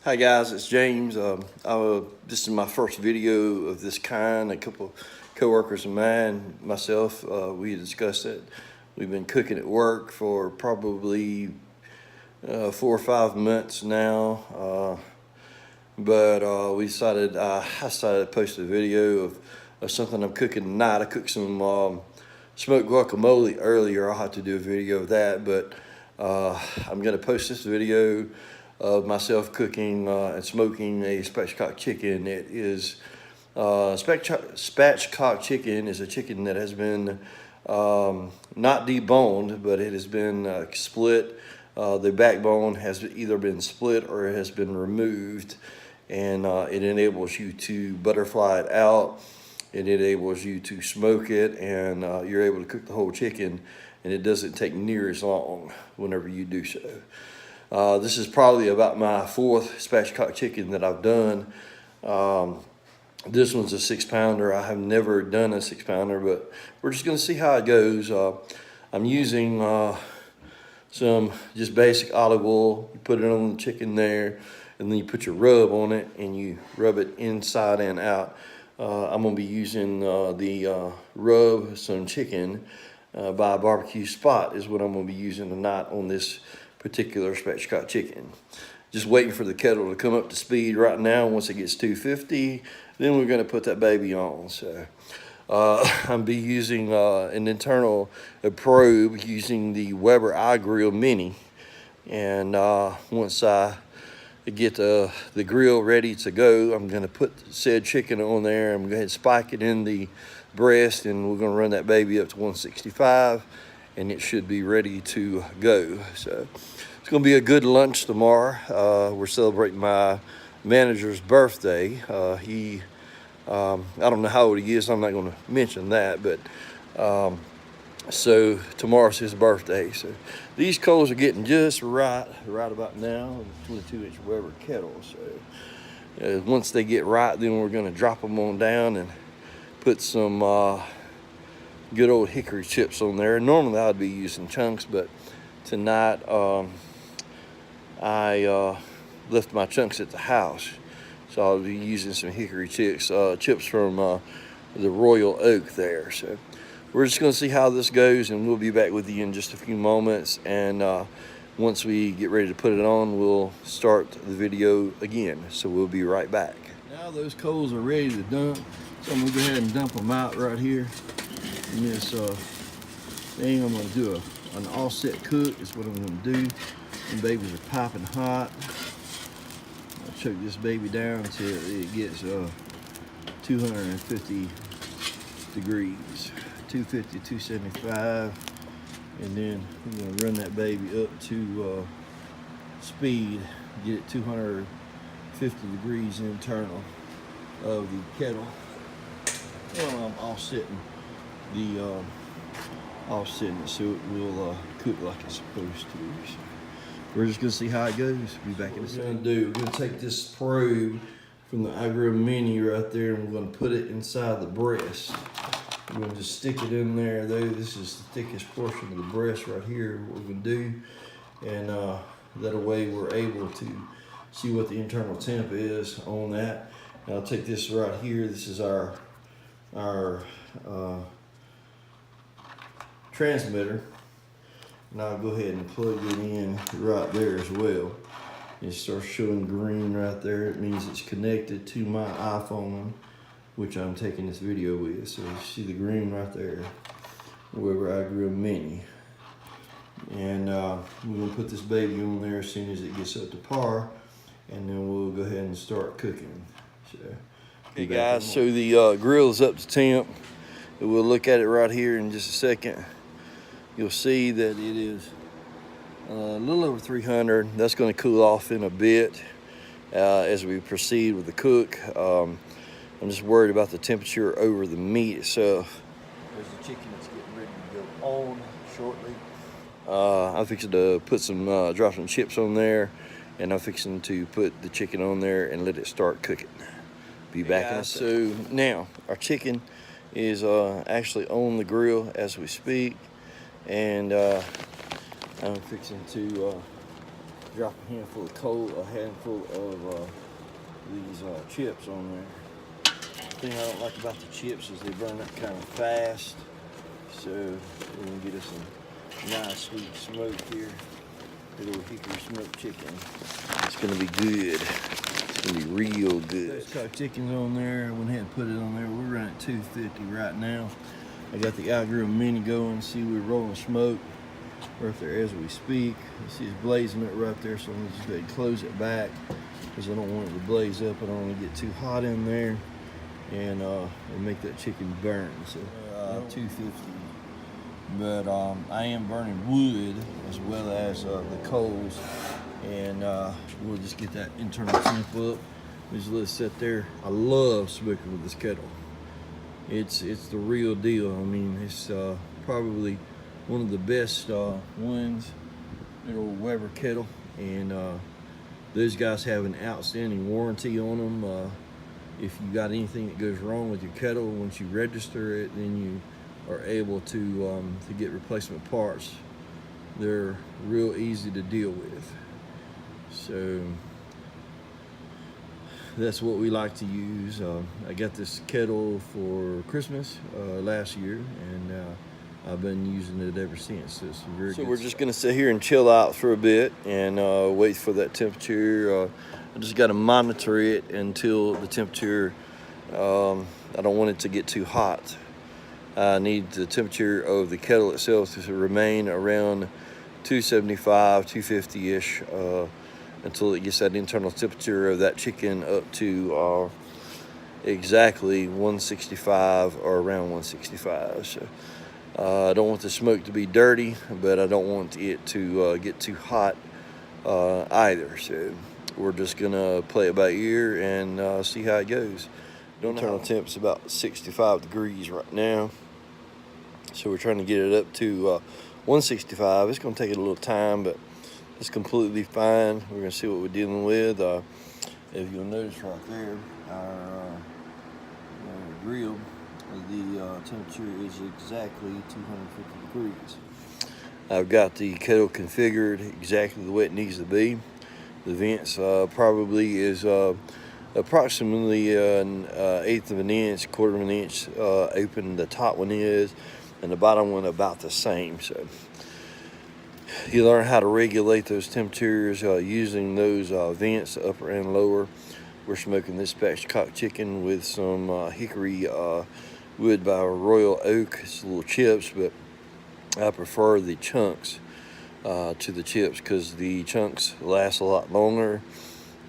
Hi guys, it's James. This is my first video of this kind. A couple co-workers of mine, myself, we discussed it. We've been cooking at work for probably 4 or 5 months now, but we decided I decided to post a video of something I'm cooking tonight. I cooked some smoked guacamole earlier. I'll have to do a video of that, but I'm going to post this video of myself cooking and smoking a spatchcock chicken. It is spatchcock chicken is a chicken that has been not deboned, but it has been split. The backbone has either been split or it has been removed, and it enables you to butterfly it out. It enables you to smoke it, and you're able to cook the whole chicken, and it doesn't take near as long whenever you do so. This is probably about my 4th spatchcock chicken that I've done. This one's a 6-pounder. I have never done a 6-pounder, but we're just going to see how it goes. I'm using some just basic olive oil. You put it on the chicken there, and then you put your rub on it, and you rub it inside and out. I'm going to be using the rub some chicken by Barbecue Spot is what I'm going to be using tonight on this particular spatchcock chicken. Just waiting for the kettle to come up to speed right now. Once it gets 250, then we're going to put that baby on. So I'm be using an internal probe using the Weber iGrill Mini, and once I get the grill ready to go, I'm going to put said chicken on there. I'm going to go ahead and spike it in the breast, and we're going to run that baby up to 165, and it should be ready to go. So it's going to be a good lunch tomorrow. We're celebrating my manager's birthday. I don't know how old he is. I'm not going to mention that, but so tomorrow's his birthday. So these coals are getting just right about now. 22-inch Weber kettle. So once they get right, then we're going to drop them on down and put some good old hickory chips on there. Normally I'd be using chunks, but tonight I left my chunks at the house, so I'll be using some hickory chips from the Royal Oak there. So we're just going to see how this goes, and we'll be back with you in just a few moments. And once we get ready to put it on, we'll start the video again. So we'll be right back. Now those coals are ready to dump, so I'm going to go ahead and dump them out right here in this thing. I'm going to do an offset cook is what I'm going to do. And babies are popping hot. I'll choke this baby down until it gets 250 degrees, 250, 275, and then we're going to run that baby up to speed, get it 250 degrees internal of the kettle. Well, I'm offsetting it so it will cook like it's supposed to. So we're just going to see how it goes. Be back in a second. We're going to take this probe from the iGrill Mini right there, and we're going to put it inside the breast. We're going to just stick it in there, though. This is the thickest portion of the breast right here, what we're going to do. And that way we're able to see what the internal temp is on that. And I'll take this right here. This is our transmitter. And I'll go ahead and plug it in right there as well. It starts showing green right there. It means it's connected to my iPhone, which I'm taking this video with. So you see the green right there, Weber iGrill Mini. And we're gonna put this baby on there as soon as it gets up to par, and then we'll go ahead and start cooking. So, okay guys, so the grill is up to temp. We'll look at it right here in just a second. You'll see that it is a little over 300. That's going to cool off in a bit as we proceed with the cook. I'm just worried about the temperature over the meat itself. There's the chicken that's getting ready to go on shortly. I'm fixing to put drop some chips on there, and I'm fixing to put the chicken on there and let it start cooking. Be back in a second. So now our chicken is actually on the grill as we speak. And I'm fixing to drop a handful of these chips on there. The thing I don't like about the chips is they burn up kind of fast. So we're gonna get us some nice sweet smoke here. Good old hickory smoked chicken. It's gonna be good. It's gonna be real good. Spatchcock chicken's on there. I went ahead and put it on there. We're running at 250 right now. I got the outgrill mini going. See, we're rolling smoke right there as we speak. You see it's blazing it right there, so I'm gonna just go ahead and close it back because I don't want it to blaze up. I don't want to get too hot in there and it'll make that chicken burn. So 250. But I am burning wood as well as the coals, and we'll just get that internal temp up. Just let it sit there. I love smoking with this kettle. It's the real deal. I mean, it's probably one of the best ones. Little Weber kettle, and those guys have an outstanding warranty on them. If you got anything that goes wrong with your kettle, once you register it, then you are able to get replacement parts. They're real easy to deal with. So that's what we like to use. I got this kettle for Christmas last year, and I've been using it ever since. So it's very good. We're just gonna sit here and chill out for a bit and wait for that temperature. I just gotta monitor it until the temperature, I don't want it to get too hot. I need the temperature of the kettle itself to remain around 275, 250-ish until it gets that internal temperature of that chicken up to exactly 165 or around 165. So I don't want the smoke to be dirty, but I don't want it to get too hot either. So we're just gonna play it by ear and see how it goes. Internal temp's about 65 degrees right now. So we're trying to get it up to 165. It's going to take it a little time, but it's completely fine. We're going to see what we're dealing with. If you'll notice right there, our grill, the temperature is exactly 250 degrees. I've got the kettle configured exactly the way it needs to be. The vents probably is approximately an eighth of an inch, quarter of an inch open. The top one is, and the bottom one about the same. So you learn how to regulate those temperatures using those vents, upper and lower. We're smoking this Spatchcocked chicken with some hickory wood by Royal Oak. It's little chips, but I prefer the chunks to the chips because the chunks last a lot longer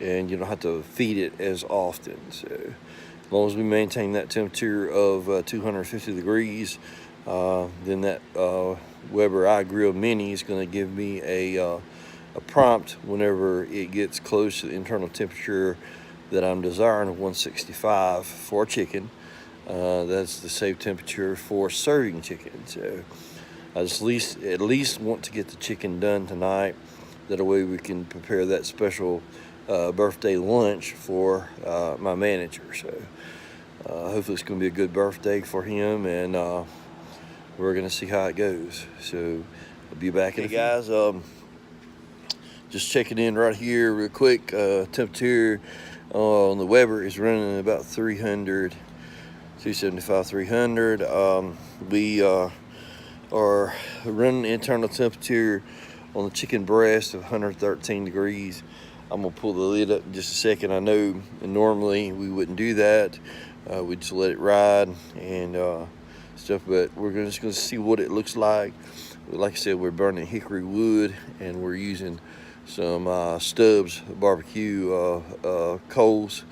and you don't have to feed it as often. So as long as we maintain that temperature of 250 degrees, then that Weber iGrill Mini is going to give me a prompt whenever it gets close to the internal temperature that I'm desiring of 165 for chicken. That's the safe temperature for serving chicken. So I just at least want to get the chicken done tonight. That way we can prepare that special birthday lunch for my manager. So hopefully it's going to be a good birthday for him, and we're going to see how it goes. So I'll be back in a few. Hey guys, just checking in right here real quick. Temperature on the Weber is running about 300, 275, 300. We are running internal temperature on the chicken breast of 113 degrees. I'm gonna pull the lid up in just a second. I know normally we wouldn't do that. We'd just let it ride and stuff, but we're just gonna see what it looks like. Like I said, we're burning hickory wood and we're using some Stubbs barbecue coals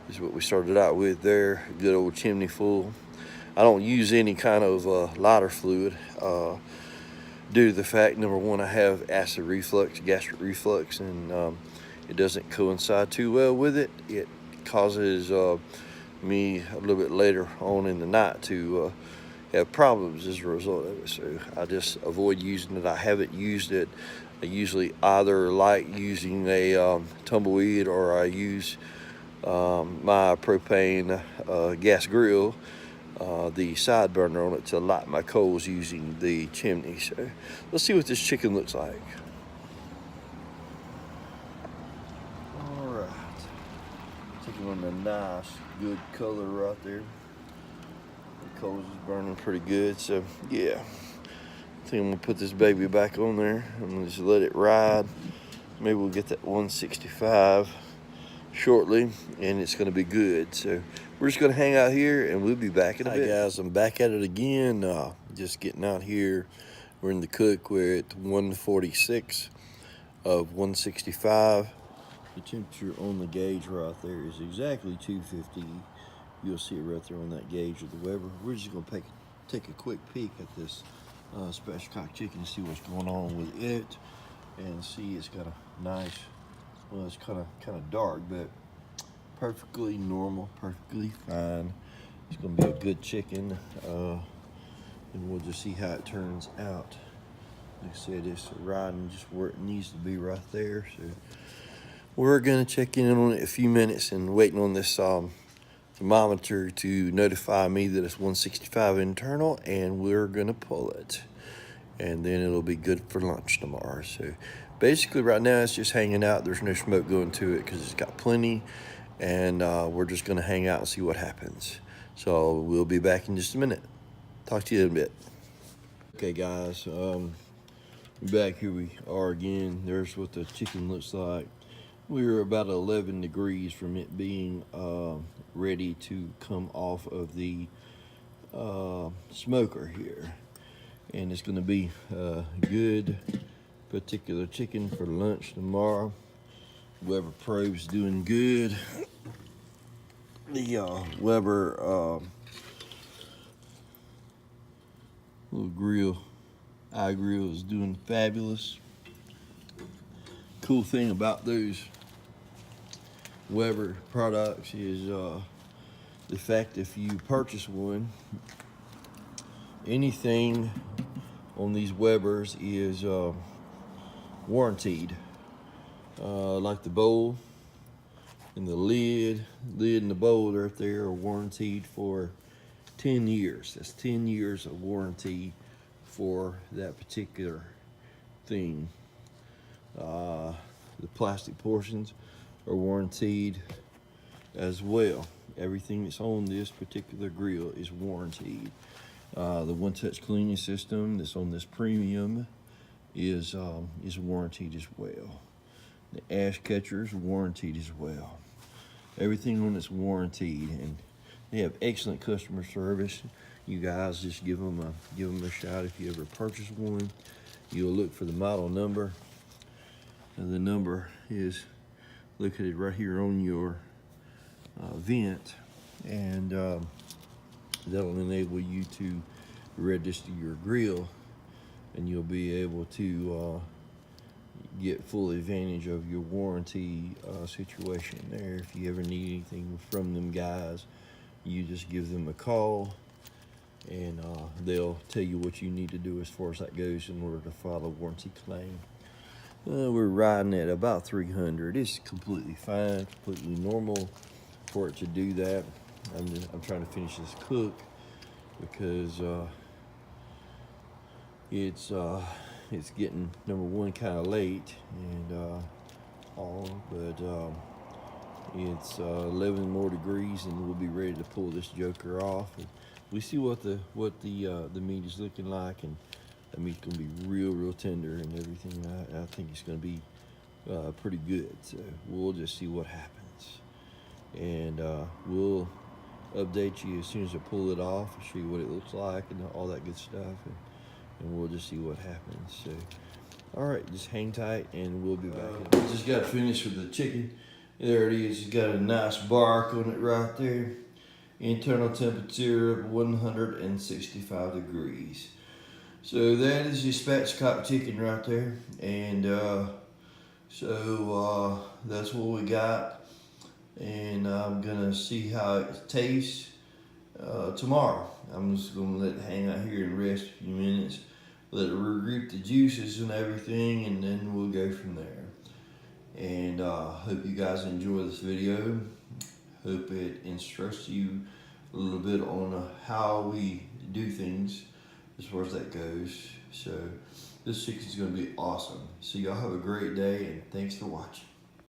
is what we started out with there. Good old chimney full. I don't use any kind of lighter fluid due to the fact, number one, I have acid reflux, gastric reflux, and it doesn't coincide too well with it. It causes me a little bit later on in the night to have problems as a result of it. So I just avoid using it. I haven't used it. I usually either like using a tumbleweed, or I use my propane gas grill, the side burner on it, to light my coals using the chimney. So let's see what this chicken looks like. Taking on a nice, good color right there. The coals is burning pretty good, so yeah. I think I'm gonna put this baby back on there. I'm gonna just let it ride. Maybe we'll get that 165 shortly, and it's gonna be good. So we're just gonna hang out here, and we'll be back in a bit. Hi guys, I'm back at it again. Just getting out here. We're in the cook. We're at 146 of 165. The temperature on the gauge right there is exactly 250. You'll see it right there on that gauge of the Weber. We're just gonna take a quick peek at this spatchcock chicken and see what's going on with it, and see it's got a nice, well, it's kind of dark, but perfectly normal, perfectly fine. It's gonna be a good chicken, and we'll just see how it turns out. Like I said, it's riding just where it needs to be right there. So we're gonna check in on it in a few minutes and waiting on this thermometer to notify me that it's 165 internal, and we're gonna pull it. And then it'll be good for lunch tomorrow. So basically right now it's just hanging out. There's no smoke going to it because it's got plenty. And we're just gonna hang out and see what happens. So we'll be back in just a minute. Talk to you in a bit. Okay guys, back here we are again. There's what the chicken looks like. We're about 11 degrees from it being ready to come off of the smoker here. And it's gonna be a good particular chicken for lunch tomorrow. Weber probe's doing good. The Weber little grill, iGrill is doing fabulous. Cool thing about those Weber products is the fact if you purchase one, anything on these Webers is warranted. Like the bowl and the lid and the bowl right there are warranted for 10 years. That's 10 years of warranty for that particular thing. The plastic portions are warranted as well. Everything that's on this particular grill is warranted. The one-touch cleaning system that's on this premium is warranted as well. The ash catcher is warranted as well. Everything on it's warranted, and they have excellent customer service. You guys just give them a shout if you ever purchase one. You'll look for the model number, and the number is located right here on your vent, and that'll enable you to register your grill, and you'll be able to get full advantage of your warranty situation there. If you ever need anything from them guys, you just give them a call, and they'll tell you what you need to do as far as that goes in order to file a warranty claim. We're riding at about 300. It's completely fine, completely normal for it to do that. I'm trying to finish this cook because it's getting, number one, kind of late, and it's 11 more degrees, and we'll be ready to pull this joker off. And we see what the meat is looking like, and the meat's gonna be real tender and everything. I think it's gonna be pretty good. So we'll just see what happens, and we'll update you as soon as I pull it off and show you what it looks like and all that good stuff, and we'll just see what happens. So, all right, just hang tight, and we'll be back. Just got finished with the chicken. There it is. It's got a nice bark on it right there. Internal temperature of 165 degrees. So that is your spatchcock chicken right there, and that's what we got. And I'm gonna see how it tastes tomorrow. I'm just gonna let it hang out here and rest a few minutes, let it regroup the juices and everything, and then we'll go from there. And hope you guys enjoy this video. Hope it instructs you a little bit on how we do things as far as that goes. So this chicken's gonna be awesome. So y'all have a great day, and thanks for watching.